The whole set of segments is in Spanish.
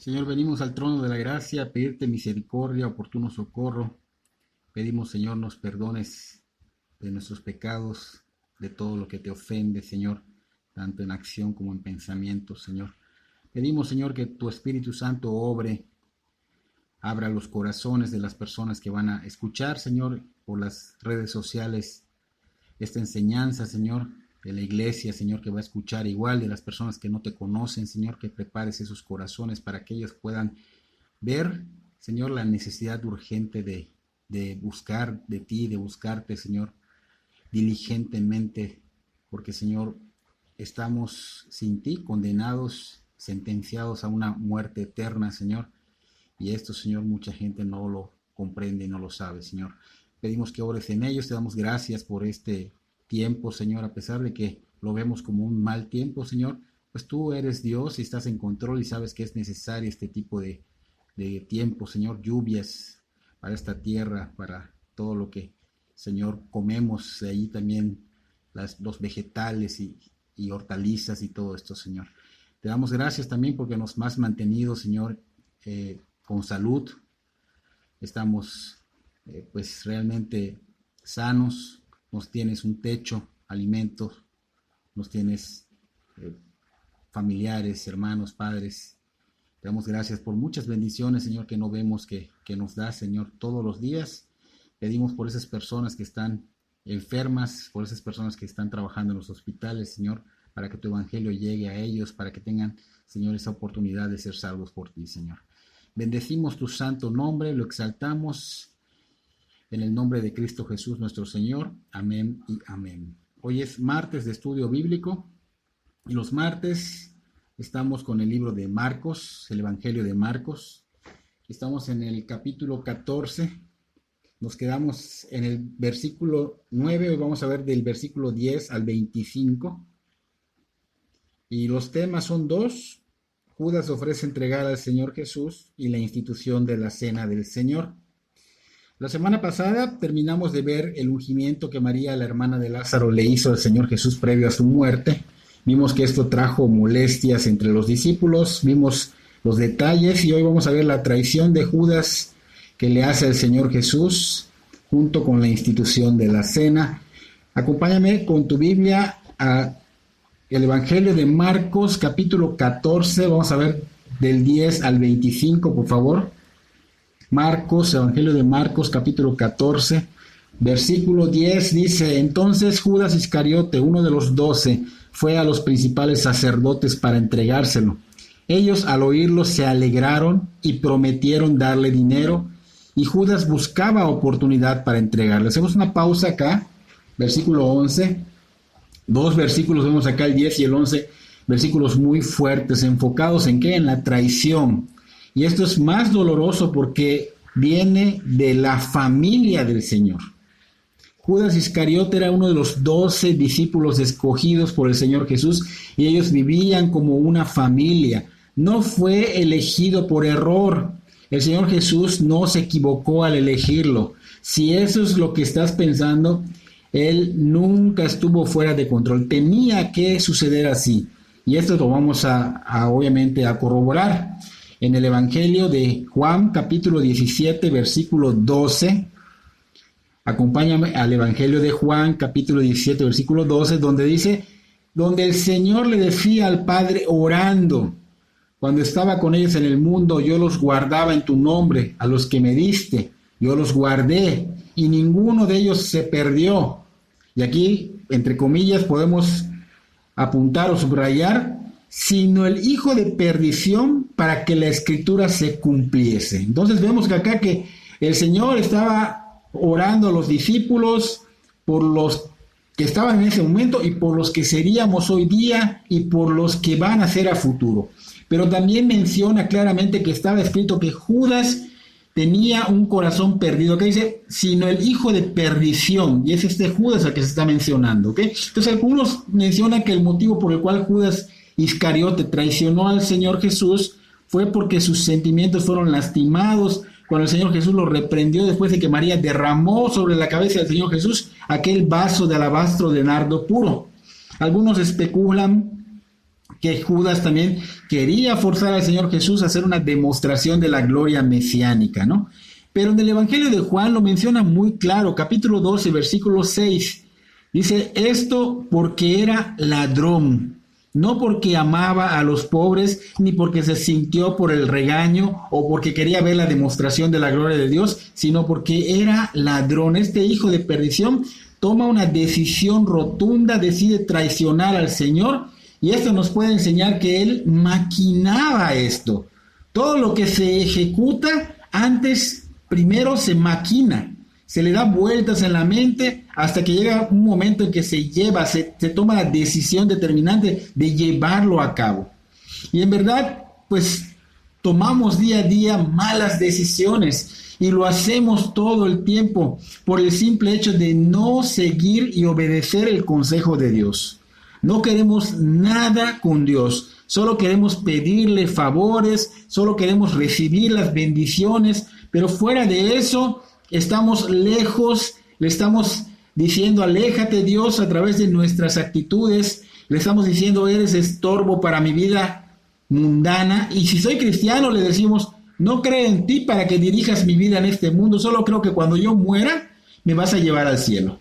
Señor, venimos al trono de la gracia a pedirte misericordia, oportuno socorro. Pedimos, Señor, nos perdones de nuestros pecados, de todo lo que te ofende, Señor, tanto en acción como en pensamiento, Señor. Pedimos, Señor, que tu Espíritu Santo obre, abra los corazones de las personas que van a escuchar, Señor, por las redes sociales, esta enseñanza, Señor, de la iglesia, Señor, que va a escuchar igual, de las personas que no te conocen, Señor, que prepares esos corazones para que ellos puedan ver, Señor, la necesidad urgente de buscar de ti, de buscarte, Señor, diligentemente, porque, Señor, estamos sin ti, condenados, sentenciados a una muerte eterna, Señor, y esto, Señor, mucha gente no lo comprende y no lo sabe, Señor. Pedimos que ores en ellos, te damos gracias por este tiempo, Señor, a pesar de que lo vemos como un mal tiempo, Señor, pues tú eres Dios y estás en control y sabes que es necesario este tipo de tiempo, Señor, lluvias para esta tierra, para todo lo que, Señor, comemos, de ahí también los vegetales y hortalizas y todo esto, Señor. Te damos gracias también porque nos has mantenido, Señor, con salud. Estamos pues realmente sanos, nos tienes un techo, alimentos, nos tienes familiares, hermanos, padres. Te damos gracias por muchas bendiciones, Señor, que no vemos que nos das, Señor, todos los días. Pedimos por esas personas que están enfermas, por esas personas que están trabajando en los hospitales, Señor, para que tu evangelio llegue a ellos, para que tengan, Señor, esa oportunidad de ser salvos por ti, Señor. Bendecimos tu santo nombre, lo exaltamos en el nombre de Cristo Jesús nuestro Señor. Amén y amén. Hoy es martes de estudio bíblico y los martes estamos con el libro de Marcos, el Evangelio de Marcos. Estamos en el capítulo 14. Nos quedamos en el versículo 9. Hoy vamos a ver del versículo 10 al 25. Y los temas son dos. Judas ofrece entregar al Señor Jesús y la institución de la Cena del Señor. La semana pasada terminamos de ver el ungimiento que María, la hermana de Lázaro, le hizo al Señor Jesús previo a su muerte. Vimos que esto trajo molestias entre los discípulos, vimos los detalles y hoy vamos a ver la traición de Judas que le hace al Señor Jesús junto con la institución de la cena. Acompáñame con tu Biblia a el Evangelio de Marcos, capítulo 14, vamos a ver del 10 al 25, por favor. Marcos, Evangelio de Marcos, capítulo 14, versículo 10 dice: Entonces Judas Iscariote, uno de los 12, fue a los principales sacerdotes para entregárselo. Ellos al oírlo se alegraron y prometieron darle dinero, y Judas buscaba oportunidad para entregarle. Hacemos una pausa acá, versículo 11. Dos versículos vemos acá, el 10 y el 11, versículos muy fuertes, enfocados en ¿qué? En la traición. Y esto es más doloroso porque viene de la familia del Señor. Judas Iscariote era uno de los 12 discípulos escogidos por el Señor Jesús y ellos vivían como una familia. No fue elegido por error. El Señor Jesús no se equivocó al elegirlo. Si eso es lo que estás pensando, Él nunca estuvo fuera de control. Tenía que suceder así. Y esto lo vamos obviamente a corroborar. En el Evangelio de Juan, capítulo 17, versículo 12. Acompáñame al Evangelio de Juan, capítulo 17, versículo 12, donde dice, donde el Señor le decía al Padre orando, cuando estaba con ellos en el mundo, yo los guardaba en tu nombre, a los que me diste, yo los guardé, y ninguno de ellos se perdió. Y aquí, entre comillas, podemos apuntar o subrayar, sino el hijo de perdición para que la escritura se cumpliese. Entonces vemos que acá que el Señor estaba orando a los discípulos por los que estaban en ese momento y por los que seríamos hoy día y por los que van a ser a futuro. Pero también menciona claramente que estaba escrito que Judas tenía un corazón perdido, que dice, sino el hijo de perdición, y es este Judas al que se está mencionando, ¿ok? Entonces algunos mencionan que el motivo por el cual Judas Iscariote traicionó al Señor Jesús fue porque sus sentimientos fueron lastimados cuando el Señor Jesús lo reprendió después de que María derramó sobre la cabeza del Señor Jesús aquel vaso de alabastro de nardo puro. Algunos especulan que Judas también quería forzar al Señor Jesús a hacer una demostración de la gloria mesiánica, ¿no? Pero en el Evangelio de Juan lo menciona muy claro, capítulo 12, versículo 6. Dice, esto porque era ladrón, no porque amaba a los pobres, ni porque se sintió por el regaño o porque quería ver la demostración de la gloria de Dios, sino porque era ladrón. Este hijo de perdición toma una decisión rotunda, decide traicionar al Señor, y esto nos puede enseñar que él maquinaba esto. Todo lo que se ejecuta antes, primero se maquina, se le da vueltas en la mente hasta que llega un momento en que se toma la decisión determinante de llevarlo a cabo. Y en verdad, pues tomamos día a día malas decisiones y lo hacemos todo el tiempo por el simple hecho de no seguir y obedecer el consejo de Dios. No queremos nada con Dios, solo queremos pedirle favores, solo queremos recibir las bendiciones, pero fuera de eso estamos lejos, le estamos diciendo aléjate Dios a través de nuestras actitudes, le estamos diciendo eres estorbo para mi vida mundana, y si soy cristiano le decimos no creo en ti para que dirijas mi vida en este mundo, solo creo que cuando yo muera me vas a llevar al cielo.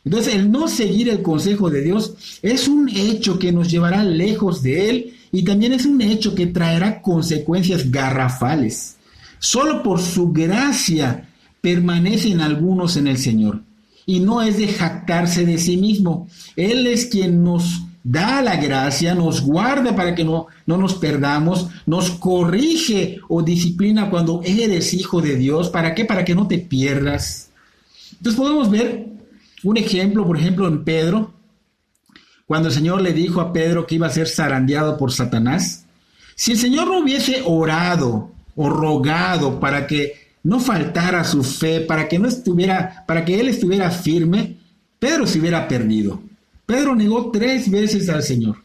Entonces, el no seguir el consejo de Dios es un hecho que nos llevará lejos de Él y también es un hecho que traerá consecuencias garrafales. Solo por su gracia permanecen algunos en el Señor y no es de jactarse de sí mismo. Él es quien nos da la gracia, nos guarda para que no nos perdamos, nos corrige o disciplina cuando eres hijo de Dios. ¿Para qué? Para que no te pierdas. Entonces podemos ver un ejemplo, por ejemplo, en Pedro, cuando el Señor le dijo a Pedro que iba a ser zarandeado por Satanás. Si el Señor no hubiese orado o rogado para que no faltara su fe, para que él estuviera firme, Pedro se hubiera perdido. Pedro negó 3 veces al Señor.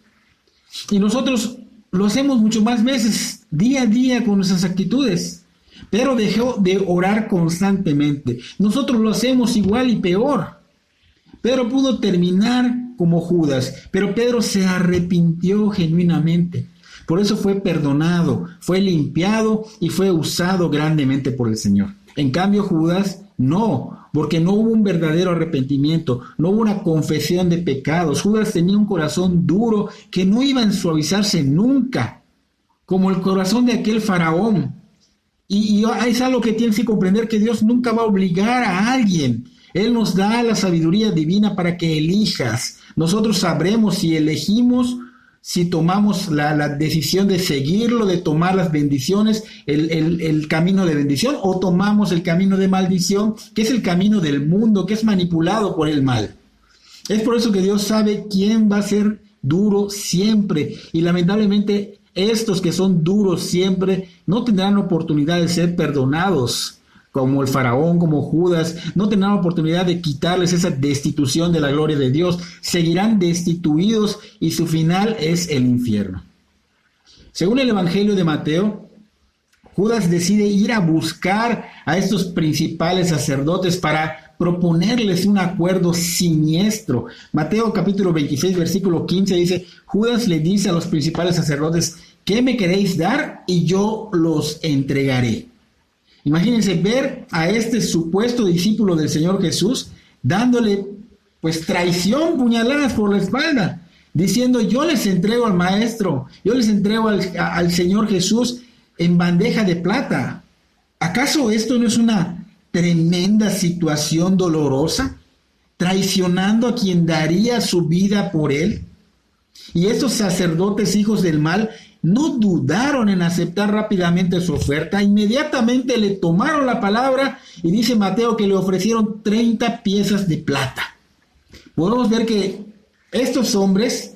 Y nosotros lo hacemos mucho más veces, día a día, con nuestras actitudes. Pedro dejó de orar constantemente. Nosotros lo hacemos igual y peor. Pedro pudo terminar como Judas, pero Pedro se arrepintió genuinamente. Por eso fue perdonado, fue limpiado y fue usado grandemente por el Señor. En cambio, Judas no, porque no hubo un verdadero arrepentimiento, no hubo una confesión de pecados. Judas tenía un corazón duro que no iba a suavizarse nunca, como el corazón de aquel faraón. Y es algo que tienes que comprender, que Dios nunca va a obligar a alguien. Él nos da la sabiduría divina para que elijas. Nosotros sabremos si elegimos, si tomamos la decisión de seguirlo, de tomar las bendiciones, el camino de bendición, o tomamos el camino de maldición, que es el camino del mundo, que es manipulado por el mal. Es por eso que Dios sabe quién va a ser duro siempre, y lamentablemente estos que son duros siempre no tendrán oportunidad de ser perdonados, como el faraón, como Judas, no tendrán oportunidad de quitarles esa destitución de la gloria de Dios. Seguirán destituidos y su final es el infierno. Según el Evangelio de Mateo, Judas decide ir a buscar a estos principales sacerdotes para proponerles un acuerdo siniestro. Mateo capítulo 26, versículo 15 dice, Judas le dice a los principales sacerdotes, ¿qué me queréis dar? Y yo los entregaré. Imagínense ver a este supuesto discípulo del Señor Jesús dándole pues traición, puñaladas por la espalda, diciendo yo les entrego al maestro, yo les entrego al Señor Jesús en bandeja de plata. ¿Acaso esto no es una tremenda situación dolorosa? Traicionando a quien daría su vida por él. Y estos sacerdotes hijos del mal no dudaron en aceptar rápidamente su oferta, inmediatamente le tomaron la palabra y dice Mateo que le ofrecieron 30 piezas de plata. Podemos ver que estos hombres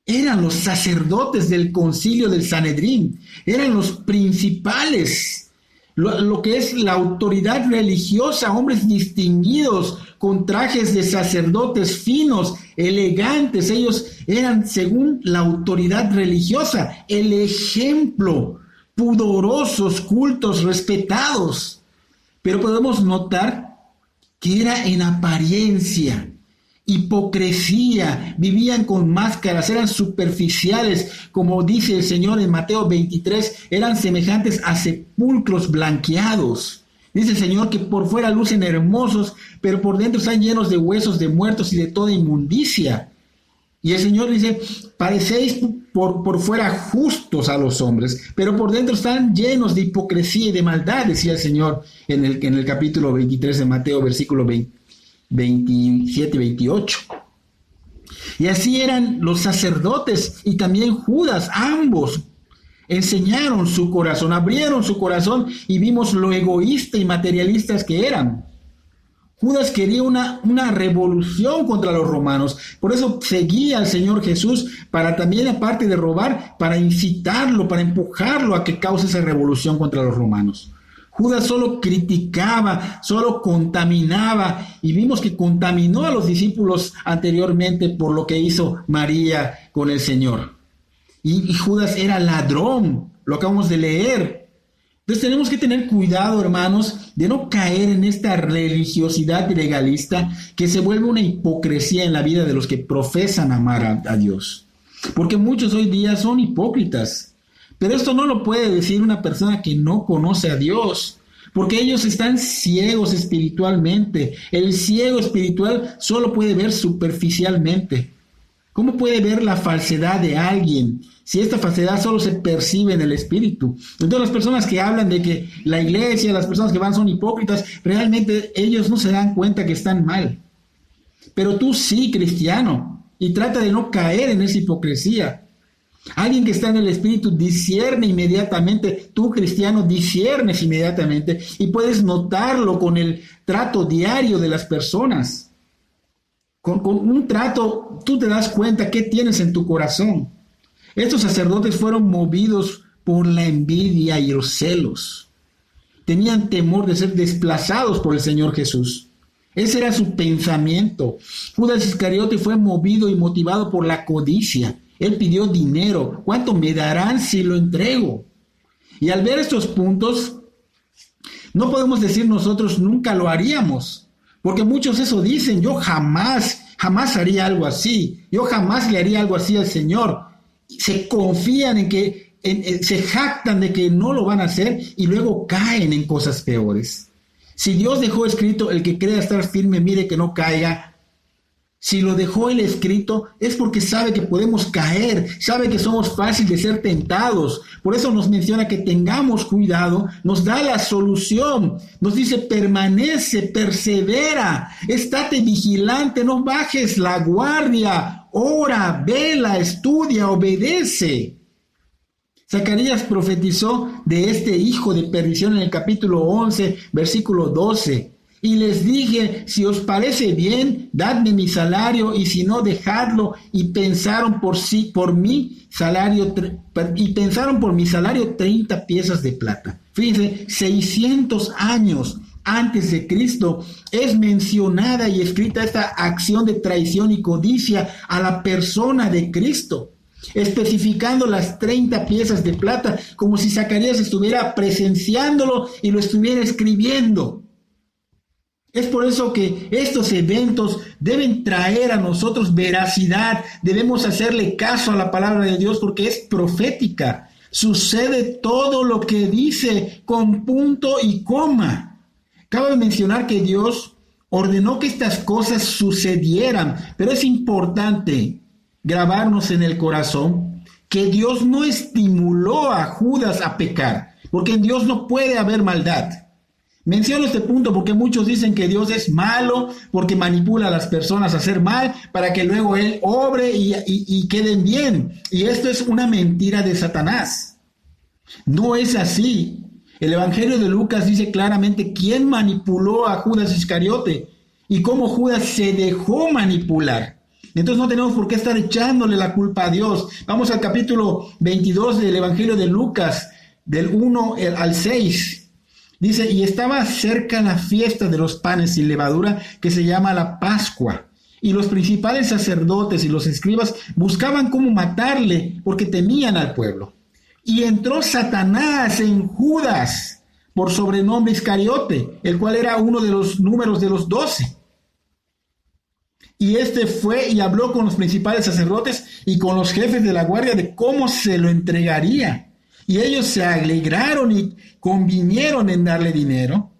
eran los sacerdotes del concilio del Sanedrín, eran los principales, lo que es la autoridad religiosa, hombres distinguidos con trajes de sacerdotes finos, elegantes. Ellos eran, según la autoridad religiosa, el ejemplo, pudorosos, cultos, respetados. Pero podemos notar que era en apariencia, hipocresía, vivían con máscaras, eran superficiales, como dice el Señor en Mateo 23, eran semejantes a sepulcros blanqueados. Dice el Señor que por fuera lucen hermosos, pero por dentro están llenos de huesos de muertos y de toda inmundicia. Y el Señor dice, parecéis por fuera justos a los hombres, pero por dentro están llenos de hipocresía y de maldad, decía el Señor en el capítulo 23 de Mateo, versículo 27 y 28. Y así eran los sacerdotes y también Judas, ambos enseñaron su corazón, abrieron su corazón y vimos lo egoísta y materialistas que eran. Judas quería una revolución contra los romanos, por eso seguía al Señor Jesús para también, aparte de robar, para incitarlo, para empujarlo a que cause esa revolución contra los romanos. Judas solo criticaba, solo contaminaba, y vimos que contaminó a los discípulos anteriormente por lo que hizo María con el Señor. Y Judas era ladrón, lo acabamos de leer. Entonces tenemos que tener cuidado, hermanos, de no caer en esta religiosidad legalista que se vuelve una hipocresía en la vida de los que profesan amar a Dios. Porque muchos hoy día son hipócritas. Pero esto no lo puede decir una persona que no conoce a Dios, porque ellos están ciegos espiritualmente. El ciego espiritual solo puede ver superficialmente. ¿Cómo puede ver la falsedad de alguien si esta falsedad solo se percibe en el espíritu? Entonces las personas que hablan de que la iglesia, las personas que van son hipócritas, realmente ellos no se dan cuenta que están mal. Pero tú sí, cristiano, y trata de no caer en esa hipocresía. Alguien que está en el Espíritu discierne inmediatamente, tú cristiano disciernes inmediatamente y puedes notarlo con el trato diario de las personas. Con un trato tú te das cuenta qué tienes en tu corazón. Estos sacerdotes fueron movidos por la envidia y los celos. Tenían temor de ser desplazados por el Señor Jesús. Ese era su pensamiento. Judas Iscariote fue movido y motivado por la codicia. Él pidió dinero. ¿Cuánto me darán si lo entrego? Y al ver estos puntos, no podemos decir nosotros nunca lo haríamos. Porque muchos eso dicen, yo jamás haría algo así. Yo jamás le haría algo así al Señor. Se confían en que, se jactan de que no lo van a hacer y luego caen en cosas peores. Si Dios dejó escrito, el que crea estar firme, mire que no caiga. Si lo dejó él escrito, es porque sabe que podemos caer, sabe que somos fáciles de ser tentados. Por eso nos menciona que tengamos cuidado, nos da la solución. Nos dice, permanece, persevera, estate vigilante, no bajes la guardia, ora, vela, estudia, obedece. Zacarías profetizó de este hijo de perdición en el capítulo 11, versículo 12. Y les dije, si os parece bien, dadme mi salario, y si no, dejadlo. Y pensaron por mi salario 30 piezas de plata. Fíjense, 600 años antes de Cristo es mencionada y escrita esta acción de traición y codicia a la persona de Cristo, especificando las 30 piezas de plata, como si Zacarías estuviera presenciándolo y lo estuviera escribiendo. Es por eso que estos eventos deben traer a nosotros veracidad, debemos hacerle caso a la palabra de Dios porque es profética. Sucede todo lo que dice con punto y coma. Cabe mencionar que Dios ordenó que estas cosas sucedieran, pero es importante grabarnos en el corazón que Dios no estimuló a Judas a pecar, porque en Dios no puede haber maldad. Menciono este punto porque muchos dicen que Dios es malo porque manipula a las personas a hacer mal para que luego Él obre y queden bien. Y esto es una mentira de Satanás. No es así. El Evangelio de Lucas dice claramente quién manipuló a Judas Iscariote y cómo Judas se dejó manipular. Entonces no tenemos por qué estar echándole la culpa a Dios. Vamos al capítulo 22 del Evangelio de Lucas, del 1 al 6. Dice, y estaba cerca la fiesta de los panes sin levadura, que se llama la Pascua. Y los principales sacerdotes y los escribas buscaban cómo matarle, porque temían al pueblo. Y entró Satanás en Judas, por sobrenombre Iscariote, el cual era uno de los números de los 12. Y este fue y habló con los principales sacerdotes y con los jefes de la guardia de cómo se lo entregaría. Y ellos se alegraron y convinieron en darle dinero.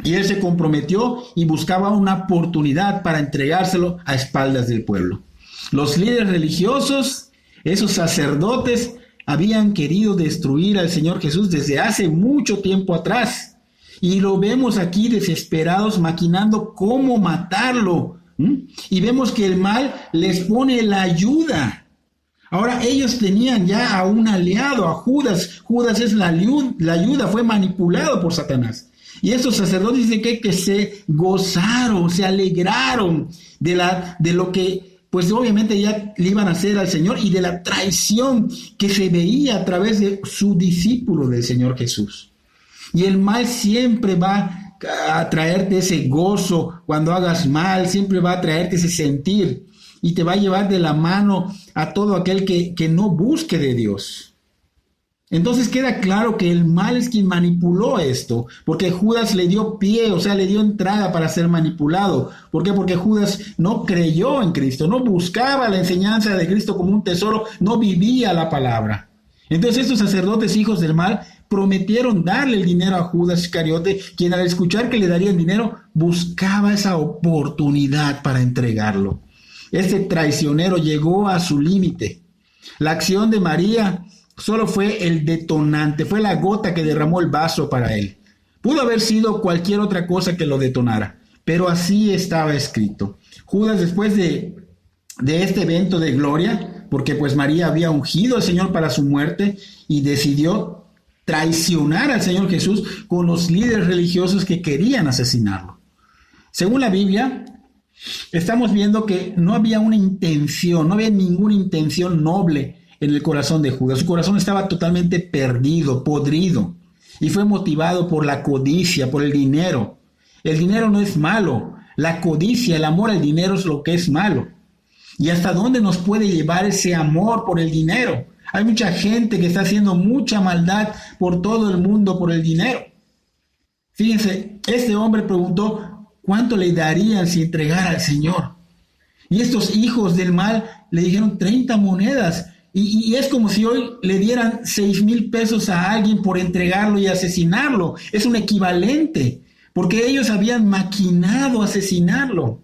Y él se comprometió y buscaba una oportunidad para entregárselo a espaldas del pueblo. Los líderes religiosos, esos sacerdotes, habían querido destruir al Señor Jesús desde hace mucho tiempo atrás. Y lo vemos aquí desesperados, maquinando cómo matarlo. Y vemos que el mal les pone la ayuda. Ahora ellos tenían ya a un aliado, a Judas. Judas es la ayuda, fue manipulado por Satanás. Y estos sacerdotes dicen que se gozaron, se alegraron de lo que, pues obviamente ya le iban a hacer al Señor y de la traición que se veía a través de su discípulo del Señor Jesús. Y el mal siempre va a traerte ese gozo cuando hagas mal, siempre va a traerte ese sentir y te va a llevar de la mano a todo aquel que no busque de Dios. Entonces queda claro que el mal es quien manipuló esto, porque Judas le dio pie, o sea, le dio entrada para ser manipulado. ¿Por qué? Porque Judas no creyó en Cristo, no buscaba la enseñanza de Cristo como un tesoro, no vivía la palabra. Entonces estos sacerdotes, hijos del mal, prometieron darle el dinero a Judas Iscariote, quien al escuchar que le darían dinero, buscaba esa oportunidad para entregarlo. Este traicionero llegó a su límite. La acción de María solo fue el detonante, fue la gota que derramó el vaso para él. Pudo haber sido cualquier otra cosa que lo detonara, pero así estaba escrito. Judas, después de este evento de gloria, porque pues María había ungido al Señor para su muerte y decidió traicionar al Señor Jesús con los líderes religiosos que querían asesinarlo. Según la Biblia, estamos viendo que no había una intención, no había ninguna intención noble en el corazón de Judas. Su corazón estaba totalmente perdido, podrido, y fue motivado por la codicia, por el dinero. El dinero no es malo, la codicia, el amor al dinero es lo que es malo. ¿Y hasta dónde nos puede llevar ese amor por el dinero? Hay mucha gente que está haciendo mucha maldad por todo el mundo por el dinero. Fíjense, este hombre preguntó cuánto le darían si entregara al Señor. Y estos hijos del mal le dijeron 30 monedas. Y es como si hoy le dieran 6,000 pesos a alguien por entregarlo y asesinarlo. Es un equivalente, porque ellos habían maquinado asesinarlo.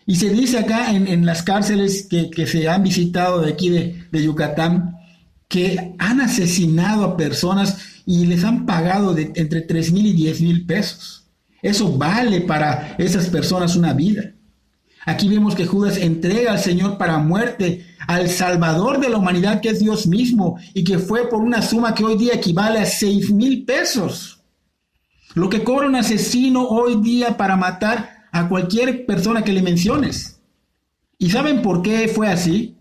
Y se dice acá en las cárceles que se han visitado de aquí de Yucatán, que han asesinado a personas y les han pagado entre 3,000 y 10,000 pesos. Eso vale para esas personas una vida. Aquí vemos que Judas entrega al Señor para muerte, al Salvador de la humanidad, que es Dios mismo, y que fue por una suma que hoy día equivale a 6,000 pesos. Lo que cobra un asesino hoy día para matar a cualquier persona que le menciones. ¿Y saben por qué fue así?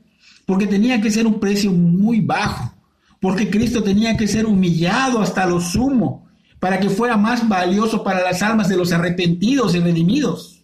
Porque tenía que ser un precio muy bajo, porque Cristo tenía que ser humillado hasta lo sumo, para que fuera más valioso para las almas de los arrepentidos y redimidos.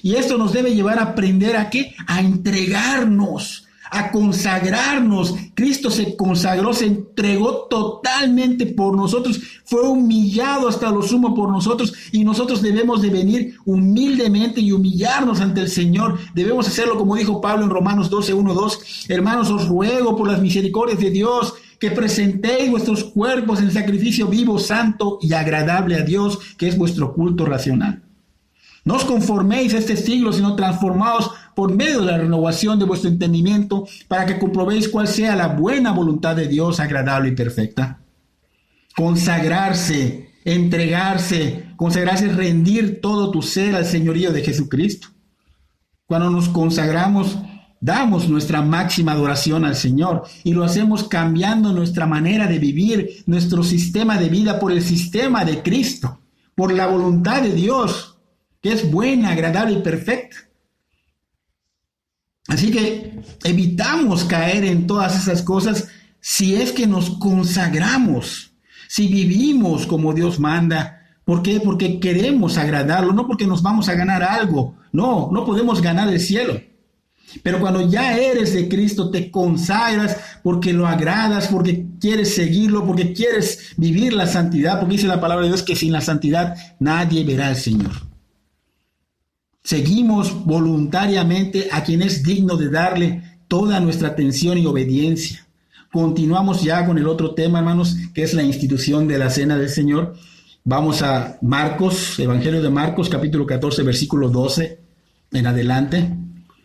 Y esto nos debe llevar a aprender ¿a qué? A entregarnos, a consagrarnos. Cristo se consagró, se entregó totalmente por nosotros, fue humillado hasta lo sumo por nosotros, y nosotros debemos de venir humildemente y humillarnos ante el Señor. Debemos hacerlo como dijo Pablo en Romanos 12:1-2. Hermanos, os ruego por las misericordias de Dios que presentéis vuestros cuerpos en sacrificio vivo, santo y agradable a Dios, que es vuestro culto racional. No os conforméis a este siglo, sino transformaos por medio de la renovación de vuestro entendimiento, para que comprobéis cuál sea la buena voluntad de Dios, agradable y perfecta. Consagrarse, entregarse, rendir todo tu ser al señorío de Jesucristo. Cuando nos consagramos, damos nuestra máxima adoración al Señor, y lo hacemos cambiando nuestra manera de vivir, nuestro sistema de vida por el sistema de Cristo, por la voluntad de Dios, que es buena, agradable y perfecta. Así que evitamos caer en todas esas cosas si es que nos consagramos, si vivimos como Dios manda. ¿Por qué? Porque queremos agradarlo, no porque nos vamos a ganar algo. No podemos ganar el cielo. Pero cuando ya eres de Cristo, te consagras porque lo agradas, porque quieres seguirlo, porque quieres vivir la santidad, porque dice la palabra de Dios que sin la santidad nadie verá al Señor. seguimos voluntariamente a quien es digno de darle toda nuestra atención y obediencia. Continuamos ya con el otro tema, hermanos, que es la institución de la Cena del Señor. Vamos a Marcos, Evangelio de Marcos, capítulo 14, versículo 12 en adelante.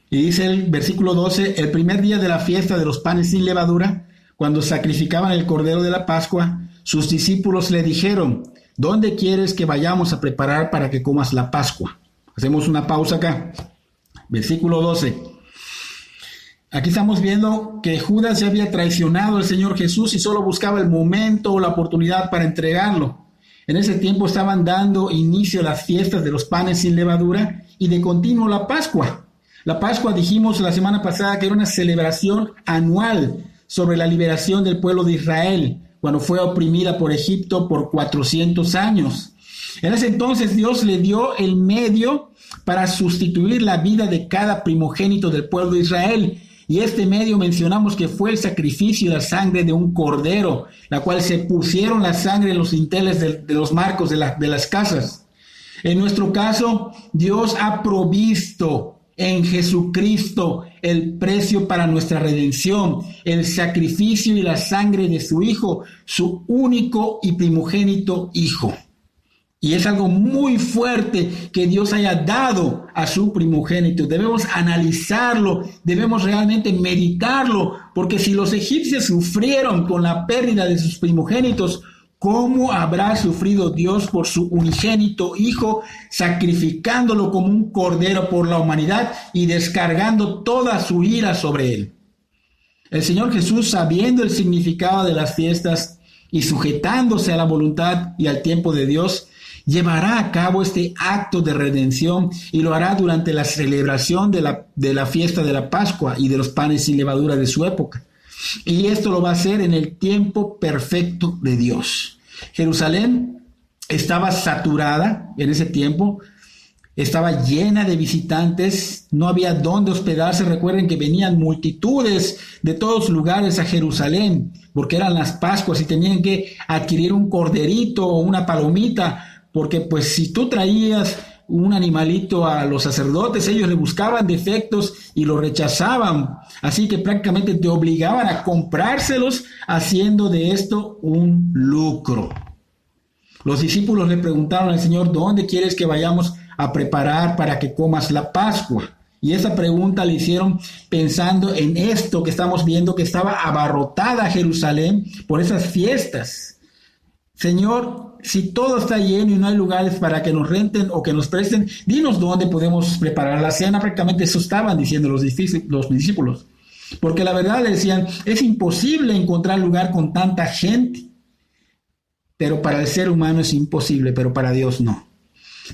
Y dice el versículo 12, el primer día de la fiesta de los panes sin levadura, cuando sacrificaban el cordero de la Pascua, sus discípulos le dijeron, ¿dónde quieres que vayamos a preparar para que comas la Pascua? Hacemos una pausa acá. Versículo 12. Aquí estamos viendo que Judas ya había traicionado al Señor Jesús y solo buscaba el momento o la oportunidad para entregarlo. En ese tiempo estaban dando inicio a las fiestas de los panes sin levadura y de continuo la Pascua. La Pascua, dijimos la semana pasada, que era una celebración anual sobre la liberación del pueblo de Israel, cuando fue oprimida por Egipto por 400 años. En ese entonces Dios le dio el medio para sustituir la vida de cada primogénito del pueblo de Israel. Y este medio mencionamos que fue el sacrificio de la sangre de un cordero, la cual se pusieron la sangre en los dinteles de los marcos de las casas. En nuestro caso, Dios ha provisto en Jesucristo el precio para nuestra redención, el sacrificio y la sangre de su Hijo, su único y primogénito Hijo. Y es algo muy fuerte que Dios haya dado a su primogénito. Debemos analizarlo, debemos realmente meditarlo, porque si los egipcios sufrieron con la pérdida de sus primogénitos, ¿cómo habrá sufrido Dios por su unigénito Hijo, sacrificándolo como un cordero por la humanidad y descargando toda su ira sobre él? El Señor Jesús, sabiendo el significado de las fiestas y sujetándose a la voluntad y al tiempo de Dios, llevará a cabo este acto de redención y lo hará durante la celebración de la fiesta de la Pascua y de los panes sin levadura de su época. Y esto lo va a hacer en el tiempo perfecto de Dios. Jerusalén estaba saturada en ese tiempo, estaba llena de visitantes, no había dónde hospedarse. Recuerden que venían multitudes de todos lugares a Jerusalén, porque eran las Pascuas y tenían que adquirir un corderito o una palomita, porque pues si tú traías un animalito a los sacerdotes, ellos le buscaban defectos y lo rechazaban, así que prácticamente te obligaban a comprárselos, haciendo de esto un lucro. Los discípulos le preguntaron al Señor, ¿dónde quieres que vayamos a preparar para que comas la Pascua? Y esa pregunta le hicieron pensando en esto que estamos viendo, que estaba abarrotada Jerusalén por esas fiestas. Señor, si todo está lleno y no hay lugares para que nos renten o que nos presten, dinos dónde podemos preparar la cena. Prácticamente eso estaban diciendo los discípulos. Porque la verdad le decían, es imposible encontrar lugar con tanta gente. Pero para el ser humano es imposible, pero para Dios no.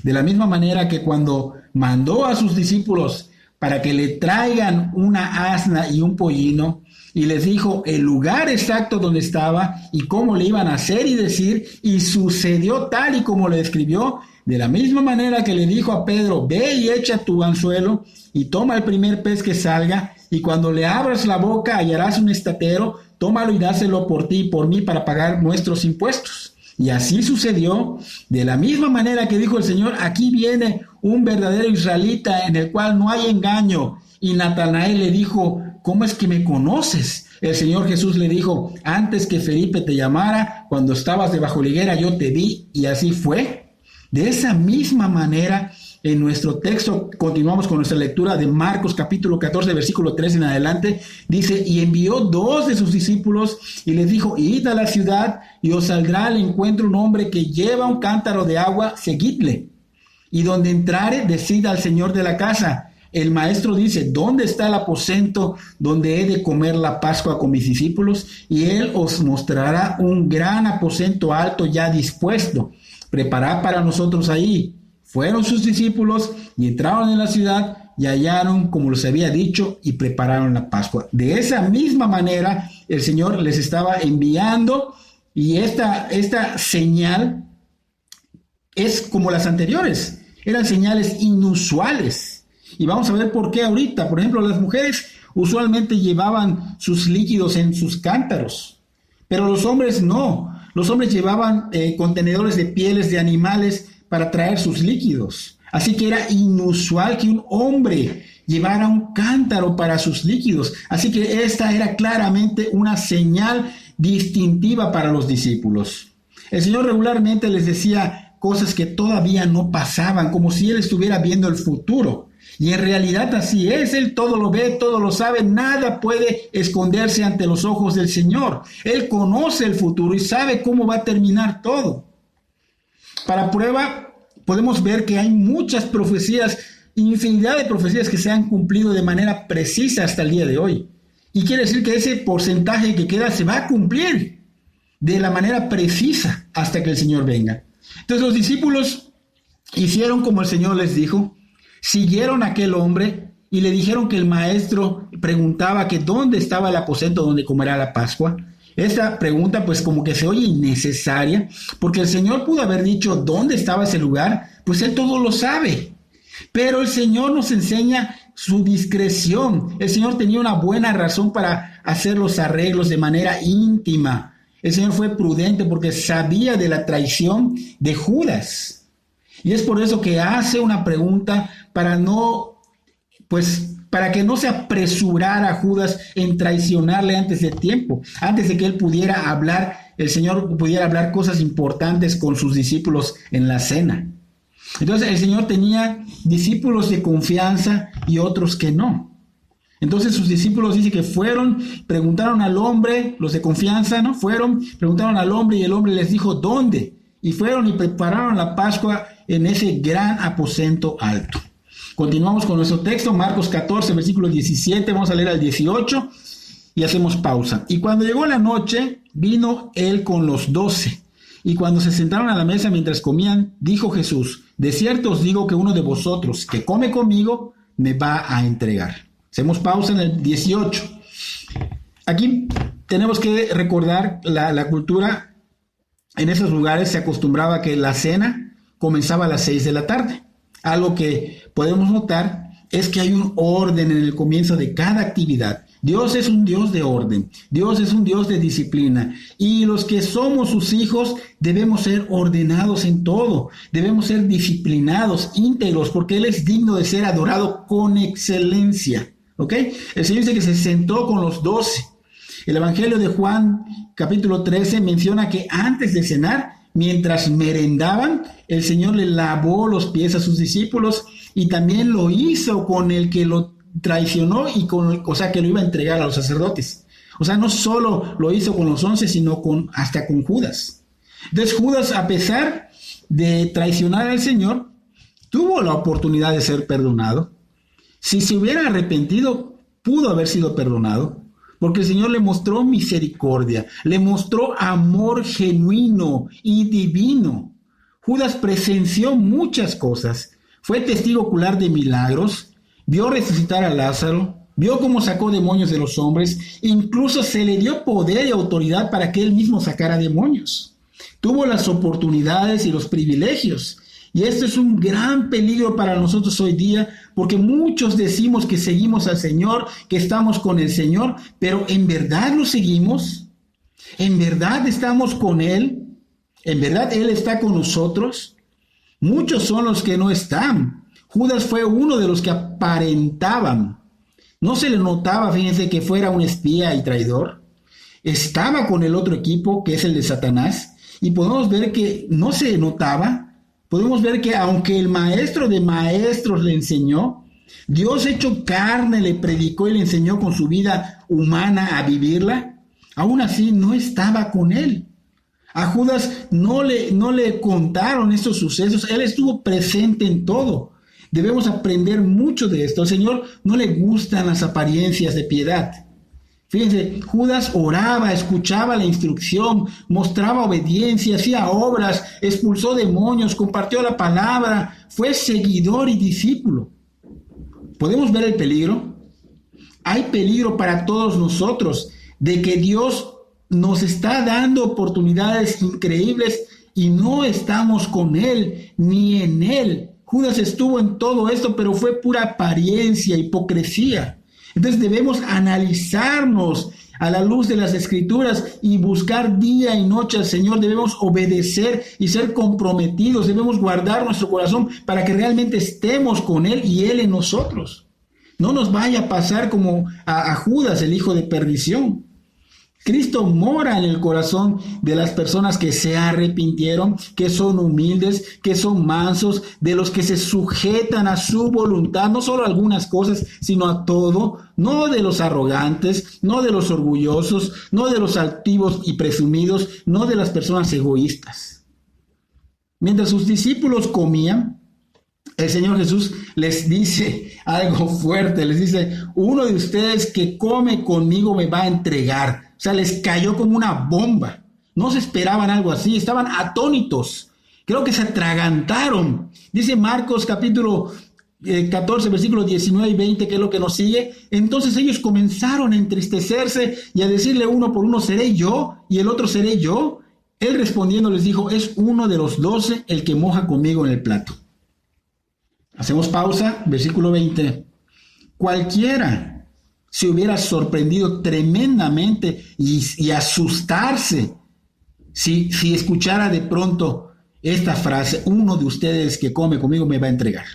De la misma manera que cuando mandó a sus discípulos para que le traigan una asna y un pollino, y les dijo el lugar exacto donde estaba y cómo le iban a hacer y decir, y sucedió tal y como le describió, de la misma manera que le dijo a Pedro, ve y echa tu anzuelo y toma el primer pez que salga, y cuando le abras la boca hallarás un estatero, tómalo y dáselo por ti y por mí para pagar nuestros impuestos. Y así sucedió. De la misma manera que dijo el Señor, aquí viene un verdadero israelita en el cual no hay engaño. Y Natanael le dijo, ¿cómo es que me conoces? El Señor Jesús le dijo, antes que Felipe te llamara, cuando estabas debajo de la higuera, yo te vi, y así fue. De esa misma manera, en nuestro texto, continuamos con nuestra lectura de Marcos capítulo 14, versículo 3 en adelante, dice, y envió 2 de sus discípulos, y les dijo, id a la ciudad, y os saldrá al encuentro un hombre que lleva un cántaro de agua, seguidle. Y donde entrare, decid al señor de la casa, el maestro dice, ¿dónde está el aposento donde he de comer la Pascua con mis discípulos? Y él os mostrará un gran aposento alto ya dispuesto. Preparad para nosotros ahí. Fueron sus discípulos y entraron en la ciudad y hallaron como les había dicho y prepararon la Pascua. De esa misma manera el Señor les estaba enviando, y esta señal es como las anteriores. Eran señales inusuales. Y vamos a ver por qué ahorita. Por ejemplo, las mujeres usualmente llevaban sus líquidos en sus cántaros, pero los hombres no. Los hombres llevaban contenedores de pieles de animales para traer sus líquidos. Así que era inusual que un hombre llevara un cántaro para sus líquidos. Así que esta era claramente una señal distintiva para los discípulos. El Señor regularmente les decía cosas que todavía no pasaban, como si Él estuviera viendo el futuro. Y en realidad así es, Él todo lo ve, todo lo sabe, nada puede esconderse ante los ojos del Señor. Él conoce el futuro y sabe cómo va a terminar todo. Para prueba, podemos ver que hay muchas profecías, infinidad de profecías que se han cumplido de manera precisa hasta el día de hoy. Y quiere decir que ese porcentaje que queda se va a cumplir de la manera precisa hasta que el Señor venga. Entonces los discípulos hicieron como el Señor les dijo, siguieron a aquel hombre y le dijeron que el maestro preguntaba que dónde estaba el aposento donde comerá la Pascua. Esta pregunta pues como que se oye innecesaria, porque el Señor pudo haber dicho dónde estaba ese lugar, pues Él todo lo sabe. Pero el Señor nos enseña su discreción. El Señor tenía una buena razón para hacer los arreglos de manera íntima. El Señor fue prudente porque sabía de la traición de Judas. Y es por eso que hace una pregunta para que no se apresurara Judas en traicionarle antes de tiempo, antes de que él pudiera hablar, el Señor pudiera hablar cosas importantes con sus discípulos en la cena. Entonces el Señor tenía discípulos de confianza y otros que no. Entonces sus discípulos dice que fueron, preguntaron al hombre, los de confianza, ¿no? Preguntaron al hombre y el hombre les dijo ¿dónde? Y fueron y prepararon la Pascua en ese gran aposento alto. Continuamos con nuestro texto, Marcos 14, versículo 17, vamos a leer al 18 y hacemos pausa. Y cuando llegó la noche, vino él con los 12. Y cuando se sentaron a la mesa mientras comían, dijo Jesús, de cierto os digo que uno de vosotros que come conmigo me va a entregar. Hacemos pausa en el 18. Aquí tenemos que recordar la cultura. En esos lugares se acostumbraba que la cena comenzaba a las 6 de la tarde. Algo que podemos notar es que hay un orden en el comienzo de cada actividad. Dios es un Dios de orden, Dios es un Dios de disciplina y los que somos sus hijos debemos ser ordenados en todo, debemos ser disciplinados, íntegros, porque Él es digno de ser adorado con excelencia. ¿Ok? El Señor dice que se sentó con los 12. El Evangelio de Juan, capítulo 13, menciona que antes de cenar, mientras merendaban, el Señor le lavó los pies a sus discípulos y también lo hizo con el que lo traicionó y que lo iba a entregar a los sacerdotes. O sea, no solo lo hizo con los 11, sino hasta con Judas. Entonces Judas, a pesar de traicionar al Señor, tuvo la oportunidad de ser perdonado. Si se hubiera arrepentido, pudo haber sido perdonado, porque el Señor le mostró misericordia, le mostró amor genuino y divino. Judas presenció muchas cosas, fue testigo ocular de milagros, vio resucitar a Lázaro, vio cómo sacó demonios de los hombres, incluso se le dio poder y autoridad para que él mismo sacara demonios. Tuvo las oportunidades y los privilegios. Y esto es un gran peligro para nosotros hoy día, porque muchos decimos que seguimos al Señor, que estamos con el Señor, pero ¿en verdad lo seguimos? ¿En verdad estamos con Él? ¿En verdad Él está con nosotros? Muchos son los que no están. Judas fue uno de los que aparentaban. No se le notaba, fíjense, que fuera un espía y traidor. Estaba con el otro equipo, que es el de Satanás, y podemos ver que no se notaba. Podemos ver que aunque el maestro de maestros le enseñó, Dios hecho carne le predicó y le enseñó con su vida humana a vivirla, aún así no estaba con él. A Judas no le contaron estos sucesos, él estuvo presente en todo. Debemos aprender mucho de esto. Al Señor no le gustan las apariencias de piedad. Fíjense, Judas oraba, escuchaba la instrucción, mostraba obediencia, hacía obras, expulsó demonios, compartió la palabra, fue seguidor y discípulo. ¿Podemos ver el peligro? Hay peligro para todos nosotros de que Dios nos está dando oportunidades increíbles y no estamos con Él ni en Él. Judas estuvo en todo esto, pero fue pura apariencia, hipocresía. Entonces debemos analizarnos a la luz de las Escrituras y buscar día y noche al Señor. Debemos obedecer y ser comprometidos. Debemos guardar nuestro corazón para que realmente estemos con Él y Él en nosotros. No nos vaya a pasar como a Judas, el hijo de perdición. Cristo mora en el corazón de las personas que se arrepintieron, que son humildes, que son mansos, de los que se sujetan a su voluntad, no solo a algunas cosas, sino a todo, no de los arrogantes, no de los orgullosos, no de los altivos y presumidos, no de las personas egoístas. Mientras sus discípulos comían, el Señor Jesús les dice algo fuerte, les dice: uno de ustedes que come conmigo me va a entregar. O sea, les cayó como una bomba. No se esperaban algo así, estaban atónitos. Creo que se atragantaron. Dice Marcos capítulo 14, versículos 19 y 20, que es lo que nos sigue. Entonces ellos comenzaron a entristecerse y a decirle uno por uno: ¿seré yo? Y el otro: ¿seré yo? Él respondiendo les dijo: es uno de los 12 el que moja conmigo en el plato. Hacemos pausa, versículo 20. Cualquiera se hubiera sorprendido tremendamente y asustarse si escuchara de pronto esta frase: uno de ustedes que come conmigo me va a entregar.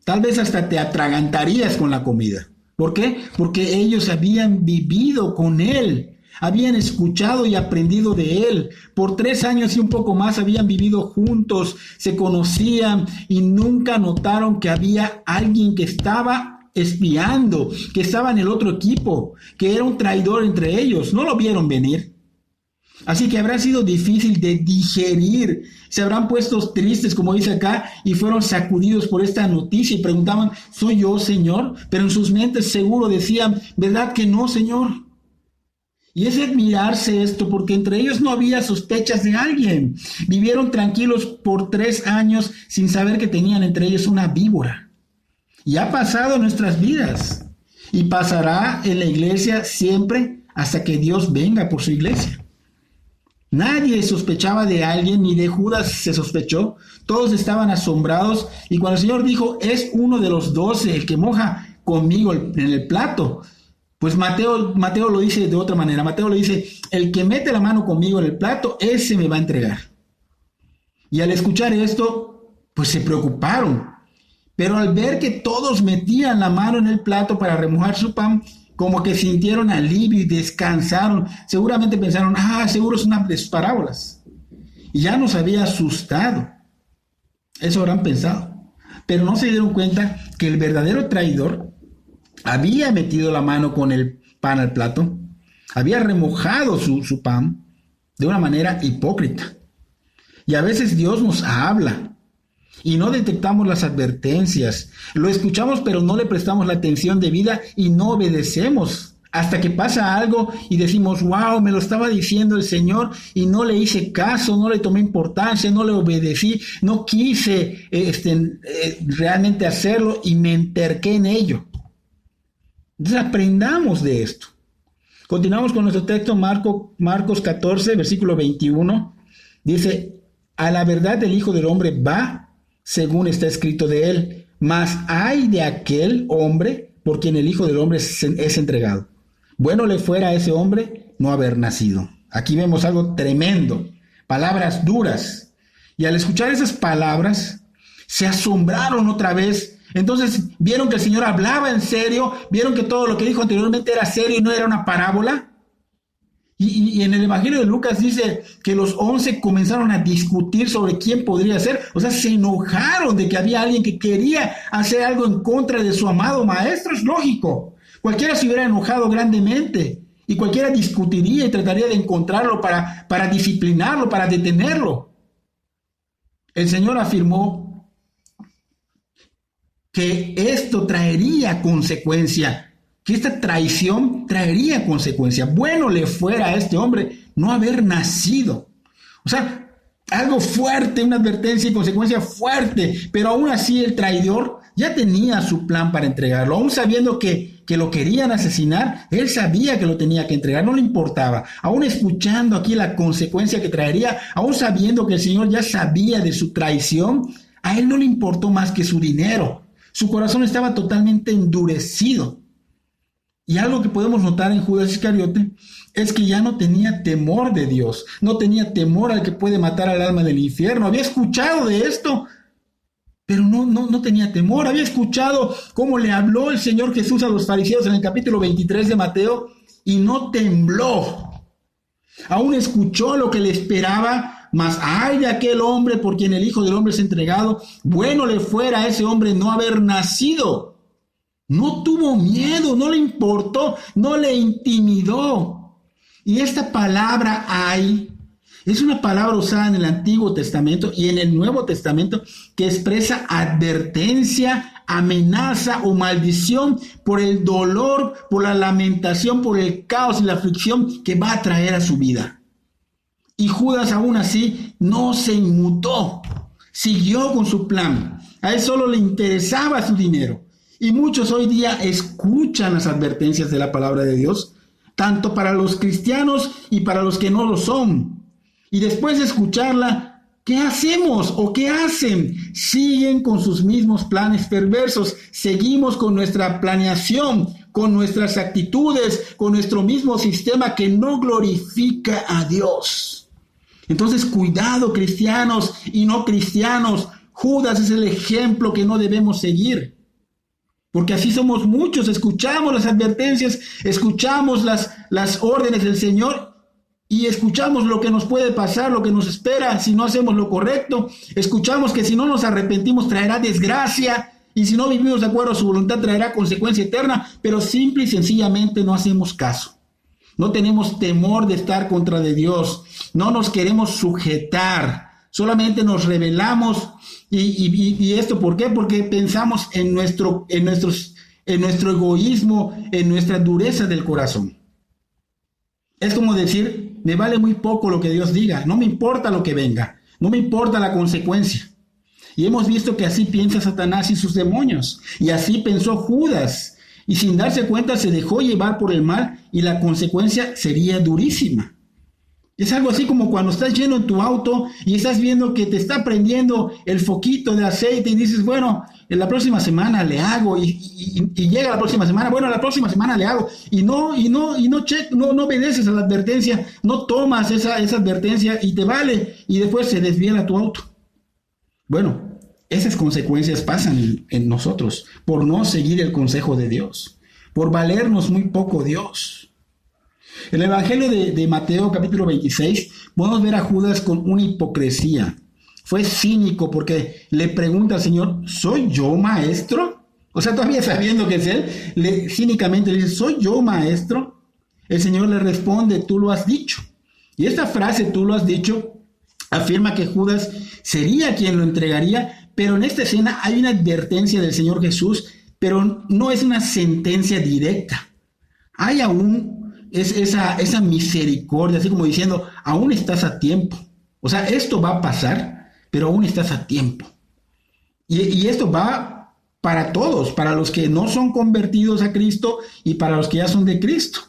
Tal vez hasta te atragantarías con la comida. ¿Por qué? Porque ellos habían vivido con Él, habían escuchado y aprendido de Él. Por 3 años y un poco más habían vivido juntos, se conocían y nunca notaron que había alguien que estaba espiando, que estaba en el otro equipo, que era un traidor entre ellos. No lo vieron venir. Así que habrá sido difícil de digerir. Se habrán puesto tristes, como dice acá, y fueron sacudidos por esta noticia y preguntaban: ¿soy yo, Señor? Pero en sus mentes seguro decían: ¿verdad que no, Señor? Y es admirarse esto, porque entre ellos no había sospechas de alguien. Vivieron tranquilos por 3 años sin saber que tenían entre ellos una víbora. Y ha pasado en nuestras vidas y pasará en la iglesia siempre hasta que Dios venga por su iglesia. Nadie sospechaba de alguien, ni de Judas se sospechó. Todos estaban asombrados, y cuando el Señor dijo: es uno de los 12 el que moja conmigo en el plato, pues Mateo lo dice de otra manera. Mateo le dice: el que mete la mano conmigo en el plato, ese me va a entregar. Y al escuchar esto, pues se preocuparon. Pero al ver que todos metían la mano en el plato para remojar su pan, como que sintieron alivio y descansaron. Seguramente pensaron: seguro es una de sus parábolas. Y ya nos había asustado. Eso habrán pensado. Pero no se dieron cuenta que el verdadero traidor había metido la mano con el pan al plato, había remojado su pan de una manera hipócrita. Y a veces Dios nos habla y no detectamos las advertencias. Lo escuchamos, pero no le prestamos la atención debida y no obedecemos. Hasta que pasa algo y decimos: wow, me lo estaba diciendo el Señor y no le hice caso, no le tomé importancia, no le obedecí, no quise realmente hacerlo y me enterqué en ello. Entonces aprendamos de esto. Continuamos con nuestro texto, Marcos 14, versículo 21. Dice: a la verdad el Hijo del Hombre va según está escrito de él, mas ay de aquel hombre por quien el Hijo del Hombre es entregado. Bueno le fuera a ese hombre no haber nacido. Aquí vemos algo tremendo, palabras duras. Y al escuchar esas palabras, se asombraron otra vez. Entonces vieron que el Señor hablaba en serio, vieron que todo lo que dijo anteriormente era serio y no era una parábola. Y en el Evangelio de Lucas dice que los 11 comenzaron a discutir sobre quién podría ser. O sea, se enojaron de que había alguien que quería hacer algo en contra de su amado maestro. Es lógico. Cualquiera se hubiera enojado grandemente y cualquiera discutiría y trataría de encontrarlo para disciplinarlo, para detenerlo. El Señor afirmó que esto traería consecuencia, que esta traición traería consecuencia. Bueno le fuera a este hombre no haber nacido. O sea, algo fuerte, una advertencia y consecuencia fuerte, pero aún así el traidor ya tenía su plan para entregarlo. Aún sabiendo que lo querían asesinar, él sabía que lo tenía que entregar, no le importaba. Aún escuchando aquí la consecuencia que traería, aún sabiendo que el Señor ya sabía de su traición, a él no le importó más que su dinero. Su corazón estaba totalmente endurecido. Y algo que podemos notar en Judas Iscariote es que ya no tenía temor de Dios, no tenía temor al que puede matar al alma del infierno. Había escuchado de esto, pero no tenía temor. Había escuchado cómo le habló el Señor Jesús a los fariseos en el capítulo 23 de Mateo y no tembló. Aún escuchó lo que le esperaba, mas ay de aquel hombre por quien el Hijo del Hombre es entregado. Bueno le fuera a ese hombre no haber nacido. No tuvo miedo, no le importó, no le intimidó. Y esta palabra ay es una palabra usada en el Antiguo Testamento y en el Nuevo Testamento que expresa advertencia, amenaza o maldición por el dolor, por la lamentación, por el caos y la aflicción que va a traer a su vida. Y Judas aún así no se inmutó, siguió con su plan. A él solo le interesaba su dinero. Y muchos hoy día escuchan las advertencias de la palabra de Dios, tanto para los cristianos y para los que no lo son. Y después de escucharla, ¿qué hacemos o qué hacen? Siguen con sus mismos planes perversos. Seguimos con nuestra planeación, con nuestras actitudes, con nuestro mismo sistema que no glorifica a Dios. Entonces, cuidado, cristianos y no cristianos. Judas es el ejemplo que no debemos seguir. Porque así somos muchos, escuchamos las advertencias, escuchamos las órdenes del Señor y escuchamos lo que nos puede pasar, lo que nos espera si no hacemos lo correcto. Escuchamos que si no nos arrepentimos traerá desgracia y si no vivimos de acuerdo a su voluntad traerá consecuencia eterna, pero simple y sencillamente no hacemos caso. No tenemos temor de estar contra de Dios, no nos queremos sujetar, solamente nos rebelamos. ¿Y esto por qué? Porque pensamos en nuestro egoísmo, en nuestra dureza del corazón. Es como decir, me vale muy poco lo que Dios diga, no me importa lo que venga, no me importa la consecuencia. Y hemos visto que así piensa Satanás y sus demonios, y así pensó Judas, y sin darse cuenta se dejó llevar por el mal, y la consecuencia sería durísima. Es algo así como cuando estás yendo en tu auto y estás viendo que te está prendiendo el foquito de aceite y dices, bueno, en la próxima semana le hago y llega la próxima semana, bueno, la próxima semana le hago y no obedeces a la advertencia, no tomas esa advertencia y te vale y después se desviela tu auto. Bueno, esas consecuencias pasan en nosotros por no seguir el consejo de Dios, por valernos muy poco Dios. En el Evangelio de Mateo, capítulo 26, podemos ver a Judas con una hipocresía. Fue cínico porque le pregunta al Señor, ¿soy yo maestro? O sea, todavía sabiendo que es él, cínicamente le dice, ¿soy yo maestro? El Señor le responde, tú lo has dicho. Y esta frase, tú lo has dicho, afirma que Judas sería quien lo entregaría, pero en esta escena hay una advertencia del Señor Jesús, pero no es una sentencia directa. Hay aún esa misericordia, así como diciendo, aún estás a tiempo. O sea, esto va a pasar, pero aún estás a tiempo. Y esto va para todos, para los que no son convertidos a Cristo y para los que ya son de Cristo.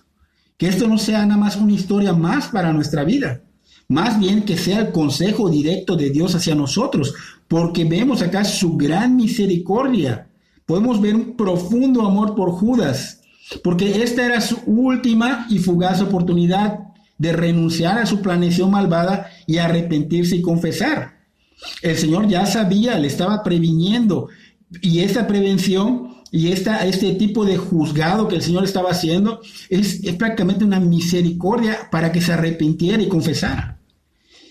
Que esto no sea nada más una historia más para nuestra vida. Más bien que sea el consejo directo de Dios hacia nosotros, porque vemos acá su gran misericordia. Podemos ver un profundo amor por Judas, porque esta era su última y fugaz oportunidad de renunciar a su planeación malvada y arrepentirse y confesar. El Señor ya sabía, le estaba previniendo, y esta prevención y este tipo de juzgado que el Señor estaba haciendo es prácticamente una misericordia para que se arrepintiera y confesara.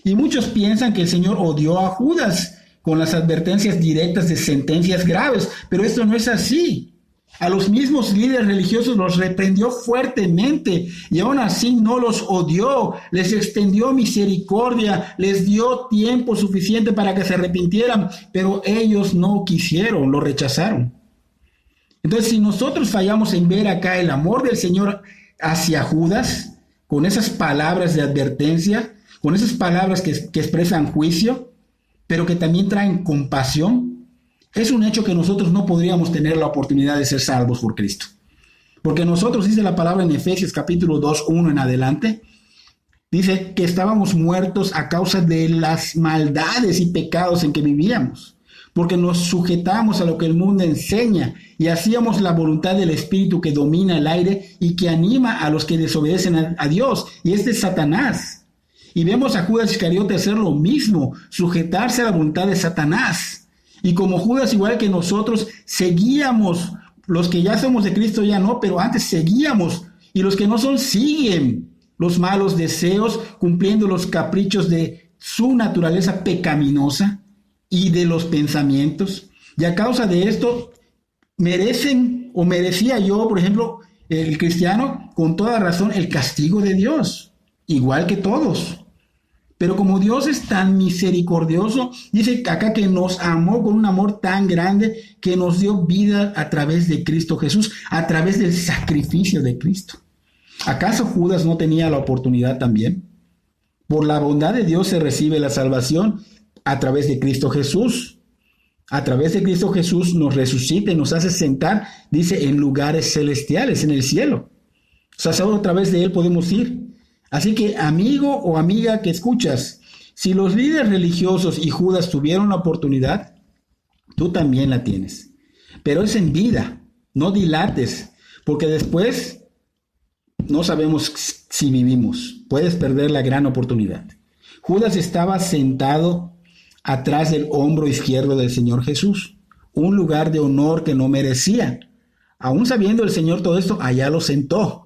Y muchos piensan que el Señor odió a Judas con las advertencias directas de sentencias graves, pero esto no es así. A los mismos líderes religiosos los reprendió fuertemente y aún así no los odió, les extendió misericordia, les dio tiempo suficiente para que se arrepintieran, pero ellos no quisieron, lo rechazaron. Entonces, si nosotros fallamos en ver acá el amor del Señor hacia Judas, con esas palabras de advertencia, con esas palabras que expresan juicio, pero que también traen compasión, es un hecho que nosotros no podríamos tener la oportunidad de ser salvos por Cristo. Porque nosotros, dice la palabra en Efesios capítulo 2, 1 en adelante, dice que estábamos muertos a causa de las maldades y pecados en que vivíamos, porque nos sujetamos a lo que el mundo enseña y hacíamos la voluntad del espíritu que domina el aire y que anima a los que desobedecen a Dios, y este es Satanás. Y vemos a Judas Iscariote hacer lo mismo, sujetarse a la voluntad de Satanás. Y como Judas, igual que nosotros, seguíamos, los que ya somos de Cristo ya no, pero antes seguíamos, y los que no son siguen los malos deseos, cumpliendo los caprichos de su naturaleza pecaminosa y de los pensamientos. Y a causa de esto, merecen, o merecía yo, por ejemplo, el cristiano, con toda razón, el castigo de Dios, igual que todos. Pero como Dios es tan misericordioso, dice acá que nos amó con un amor tan grande que nos dio vida a través de Cristo Jesús, a través del sacrificio de Cristo. ¿Acaso Judas no tenía la oportunidad también? Por la bondad de Dios se recibe la salvación a través de Cristo Jesús. A través de Cristo Jesús nos resucita y nos hace sentar, dice, en lugares celestiales, en el cielo. O sea, solo a través de Él podemos ir. Así que, amigo o amiga que escuchas, si los líderes religiosos y Judas tuvieron la oportunidad, tú también la tienes. Pero es en vida, no dilates, porque después no sabemos si vivimos. Puedes perder la gran oportunidad. Judas estaba sentado atrás del hombro izquierdo del Señor Jesús, un lugar de honor que no merecía. Aún sabiendo el Señor todo esto, allá lo sentó.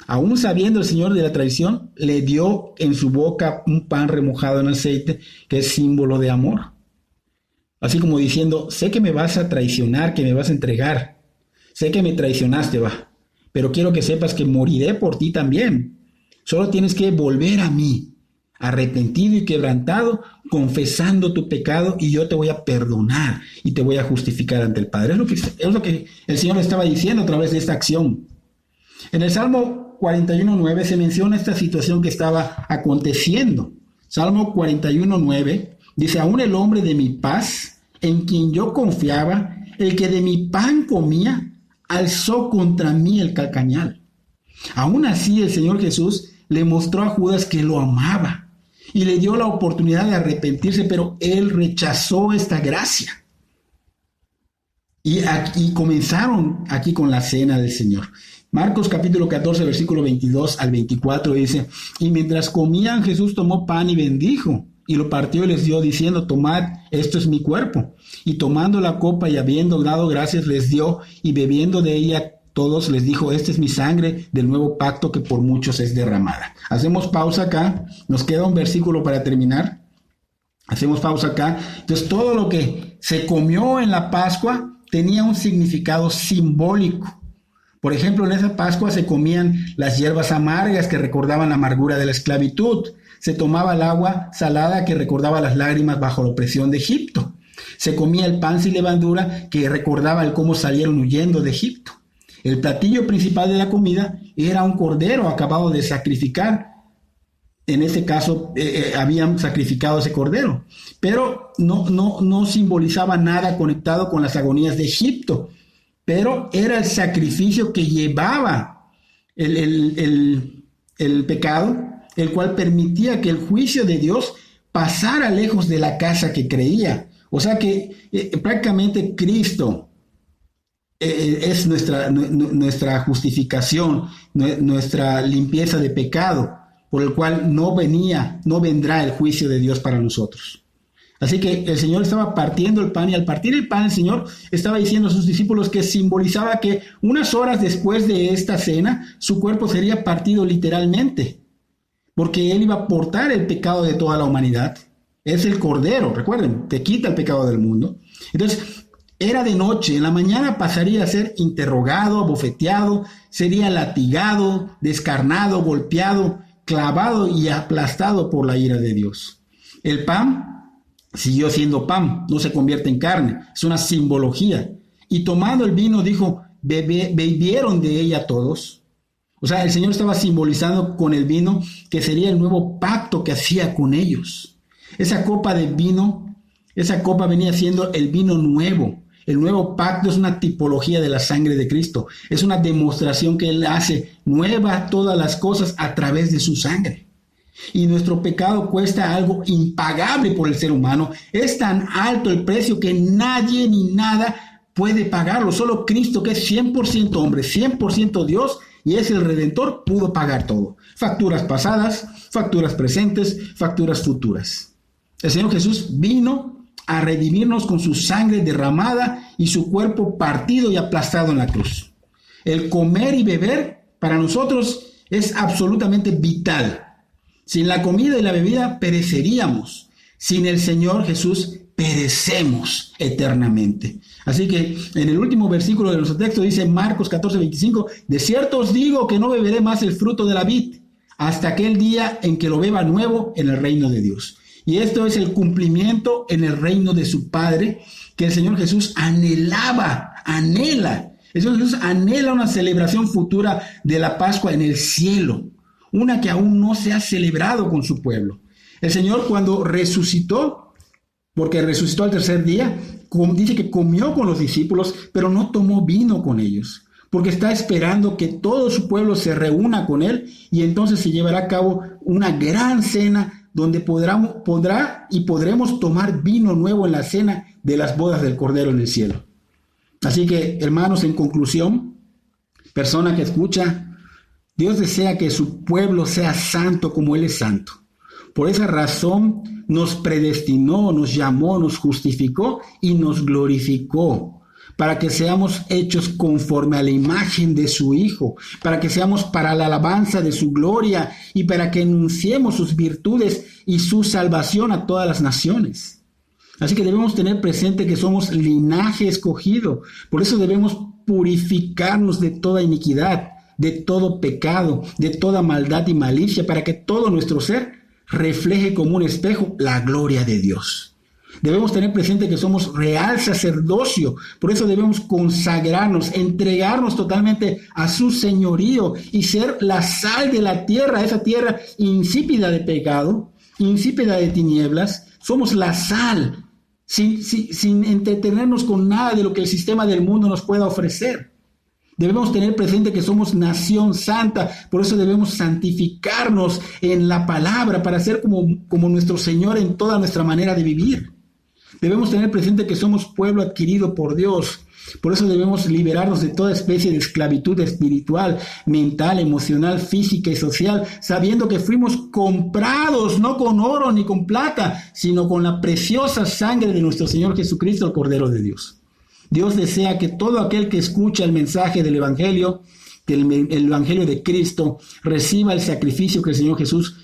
Aún sabiendo el Señor de la traición, le dio en su boca un pan remojado en aceite, que es símbolo de amor. Así como diciendo, sé que me vas a traicionar, que me vas a entregar. Sé que me traicionaste, pero quiero que sepas que moriré por ti también. Solo tienes que volver a mí, arrepentido y quebrantado, confesando tu pecado, y yo te voy a perdonar y te voy a justificar ante el Padre. Es lo que el Señor estaba diciendo a través de esta acción. En el Salmo 41:9 se menciona esta situación que estaba aconteciendo. Salmo 41:9 dice, aún el hombre de mi paz, en quien yo confiaba, el que de mi pan comía, alzó contra mí el calcañal. Aún así el Señor Jesús le mostró a Judas que lo amaba y le dio la oportunidad de arrepentirse, pero él rechazó esta gracia. Y comenzaron aquí con la cena del Señor. Marcos capítulo 14, versículo 22 al 24 dice, y mientras comían, Jesús tomó pan y bendijo, y lo partió y les dio, diciendo, tomad, esto es mi cuerpo. Y tomando la copa y habiendo dado gracias, les dio, y bebiendo de ella todos, les dijo, esta es mi sangre del nuevo pacto que por muchos es derramada. Hacemos pausa acá, nos queda un versículo para terminar. Hacemos pausa acá. Entonces, todo lo que se comió en la Pascua tenía un significado simbólico. Por ejemplo, en esa Pascua se comían las hierbas amargas que recordaban la amargura de la esclavitud. Se tomaba el agua salada que recordaba las lágrimas bajo la opresión de Egipto. Se comía el pan sin levadura que recordaba el cómo salieron huyendo de Egipto. El platillo principal de la comida era un cordero acabado de sacrificar. En este caso habían sacrificado ese cordero, pero no simbolizaba nada conectado con las agonías de Egipto. Pero era el sacrificio que llevaba el pecado, el cual permitía que el juicio de Dios pasara lejos de la casa que creía. O sea que prácticamente Cristo es nuestra justificación, nuestra limpieza de pecado, por el cual no vendrá el juicio de Dios para nosotros. Así que el Señor estaba partiendo el pan, y al partir el pan el Señor estaba diciendo a sus discípulos que simbolizaba que unas horas después de esta cena su cuerpo sería partido literalmente, porque Él iba a portar el pecado de toda la humanidad. Es el Cordero, recuerden, que quita el pecado del mundo. Entonces, era de noche, en la mañana pasaría a ser interrogado, abofeteado, sería latigado, descarnado, golpeado, clavado y aplastado por la ira de Dios. El pan siguió siendo pan, no se convierte en carne, es una simbología. Y tomando el vino dijo, bebieron de ella todos. O sea, el Señor estaba simbolizando con el vino que sería el nuevo pacto que hacía con ellos. Esa copa de vino, esa copa venía siendo el vino nuevo. El nuevo pacto es una tipología de la sangre de Cristo. Es una demostración que Él hace nueva todas las cosas a través de su sangre. Y nuestro pecado cuesta algo impagable por el ser humano. Es tan alto el precio que nadie ni nada puede pagarlo. Solo Cristo, que es 100% hombre, 100% Dios y es el Redentor, pudo pagar todo. Facturas pasadas, facturas presentes, facturas futuras. El Señor Jesús vino a redimirnos con su sangre derramada y su cuerpo partido y aplastado en la cruz. El comer y beber para nosotros es absolutamente vital. Sin la comida y la bebida pereceríamos. Sin el Señor Jesús perecemos eternamente. Así que en el último versículo de nuestro texto dice Marcos 14:25, de cierto os digo que no beberé más el fruto de la vid hasta aquel día en que lo beba nuevo en el reino de Dios. Y esto es el cumplimiento en el reino de su Padre que el Señor Jesús anhela. El Señor Jesús anhela una celebración futura de la Pascua en el cielo, una que aún no se ha celebrado con su pueblo. El Señor, cuando resucitó, porque resucitó al tercer día, dice que comió con los discípulos, pero no tomó vino con ellos, porque está esperando que todo su pueblo se reúna con él y entonces se llevará a cabo una gran cena donde podremos tomar vino nuevo en la cena de las bodas del Cordero en el cielo. Así que, hermanos, en conclusión, persona que escucha, Dios desea que su pueblo sea santo como Él es santo. Por esa razón nos predestinó, nos llamó, nos justificó y nos glorificó, para que seamos hechos conforme a la imagen de su Hijo, para que seamos para la alabanza de su gloria y para que anunciemos sus virtudes y su salvación a todas las naciones. Así que debemos tener presente que somos linaje escogido, por eso debemos purificarnos de toda iniquidad, de todo pecado, de toda maldad y malicia, para que todo nuestro ser refleje como un espejo la gloria de Dios. Debemos tener presente que somos real sacerdocio, por eso debemos consagrarnos, entregarnos totalmente a su señorío y ser la sal de la tierra, esa tierra insípida de pecado, insípida de tinieblas. Somos la sal, sin entretenernos con nada de lo que el sistema del mundo nos pueda ofrecer. Debemos tener presente que somos nación santa, por eso debemos santificarnos en la palabra para ser como nuestro Señor en toda nuestra manera de vivir. Debemos tener presente que somos pueblo adquirido por Dios, por eso debemos liberarnos de toda especie de esclavitud espiritual, mental, emocional, física y social, sabiendo que fuimos comprados no con oro ni con plata, sino con la preciosa sangre de nuestro Señor Jesucristo, el Cordero de Dios. Dios desea que todo aquel que escucha el mensaje del Evangelio, que el Evangelio de Cristo, reciba el sacrificio que el Señor Jesús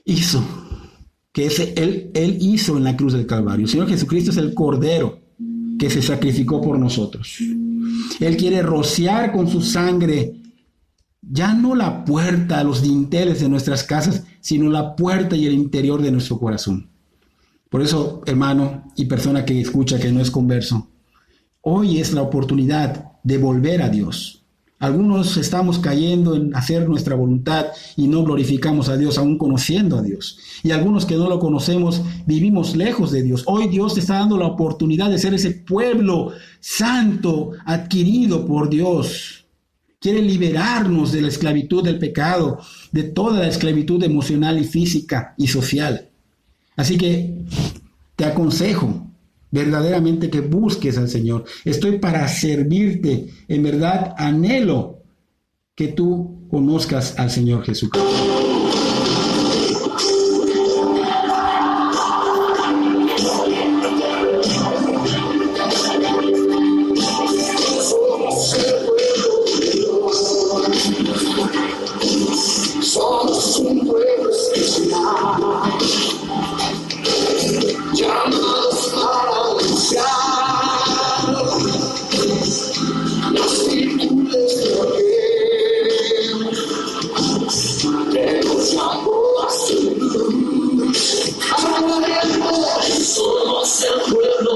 hizo, que Él hizo en la cruz del Calvario. El Señor Jesucristo es el Cordero que se sacrificó por nosotros. Él quiere rociar con su sangre ya no la puerta, los dinteles de nuestras casas, sino la puerta y el interior de nuestro corazón. Por eso, hermano y persona que escucha que no es converso, hoy es la oportunidad de volver a Dios. Algunos estamos cayendo en hacer nuestra voluntad y no glorificamos a Dios aún conociendo a Dios. Y algunos que no lo conocemos vivimos lejos de Dios. Hoy Dios te está dando la oportunidad de ser ese pueblo santo adquirido por Dios. Quiere liberarnos de la esclavitud del pecado, de toda la esclavitud emocional y física y social. Así que te aconsejo verdaderamente que busques al Señor. Estoy para servirte. En verdad anhelo que tú conozcas al Señor Jesucristo. Somos un pueblo especial, llamados para anunciar las virtudes de aquel que nos llamó a su luz. Somos el pueblo